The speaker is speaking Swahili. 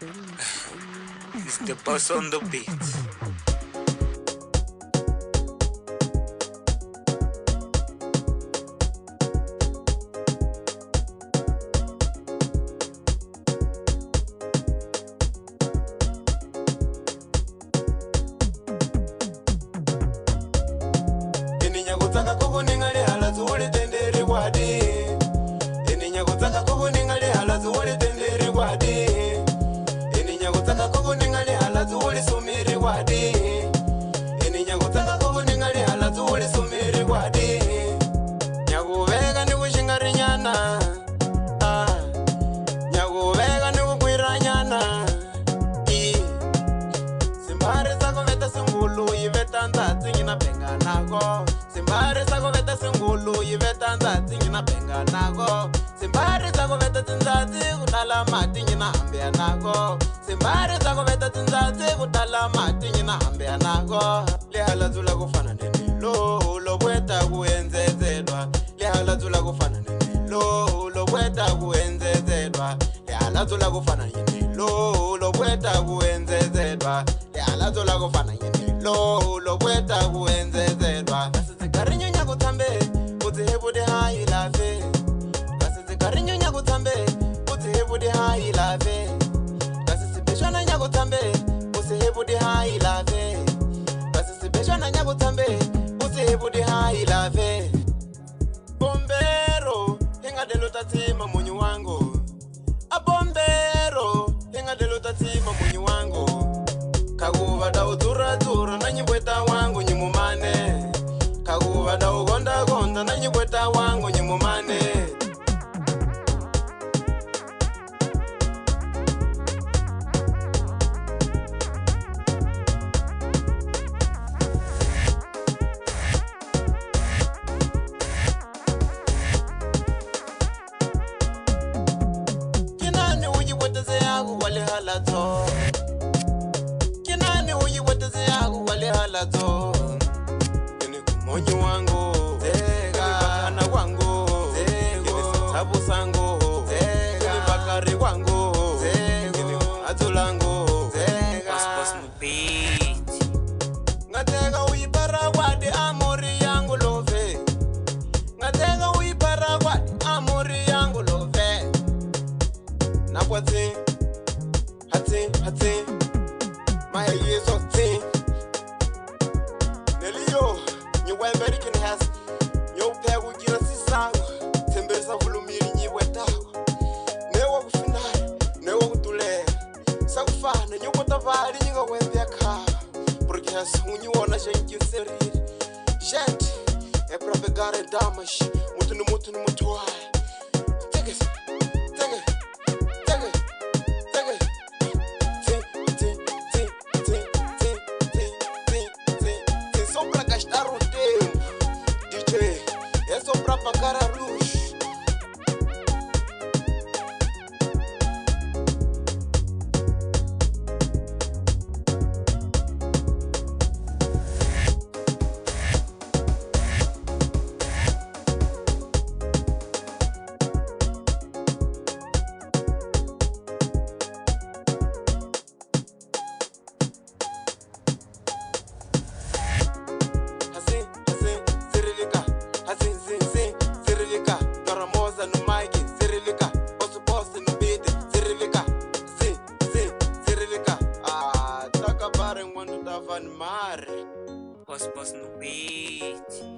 It's the boss on the beat. Kutaka kukuningali halazu uli tendere wadi. Ininya kutaka kukuningali halazu uli tendere wadi. Ininya kutaka kukuningali halazu uli sumiri wadi. Ininya kutaka kukuningali halazu uli sumiri wadi. Nyakuveka ni kushingari nyana. Nyakuveka ni kukwira nyana. Simbari zako veta singulu iveta nzatsi ngina penga nako. Simbari zako veta singulu iveta nzatsi ngina penga nako. Simbari zako veta tinzatsi kutala mati ngina hambea nako. Simbari zako veta tinzatsi kutala mati ngina hambea nako. Lihala zula kufana nenilo ulobweta kuenzezelwa. Lihala zula kufana nenilo ulobweta kuenzezelwa. Lihala zula kufana nenilo ulobweta kuenzezelwa. Lihala zula kufana nenilo ulobweta kuenzezelwa. Karinyo nyakutambe uzihebude hayi lave. Kasisi karinyo nyakutambe uzihebude hayi lave. Kasisi beshwana nyakutambe uzihebude hayi lave. Kasisi beshwana nyakutambe uzihebude hayi lave. Bombero hingadelo tatima munyu wangu. Abombero hingadelo tatima munyu wangu. Kaguva da udura dura na nyibweta wangu nyimumane. Kaguva da ugonda gonda na nyibweta wangu nyimumane. Kinani uyibweteze yagu wale halato. Kinani uyibweteze yagu wale halato. Munyu wangu, bakana wangu, sabu sangu, bakari wangu, atulangu, Boss no beat. ngatega uibara wadi amori yangu love. Ngatega uibara wadi amori yangu love. Nakwati, hati, maya yeso ti. Nelio. Nyewemberi kini has nyopegu gira sisangu. Tembeza vulumiri nyewetago. Newa kufinari, newa kutulea. Sakufana nyokotavali nyinga wende yaka. Porque has unyiwona shenki seriri. Gente, ebra begare damash. Mutu ni mutuai. Take it. Sopra gastar o tempo, DJ, é só pra pagar a luz. Boss no beat.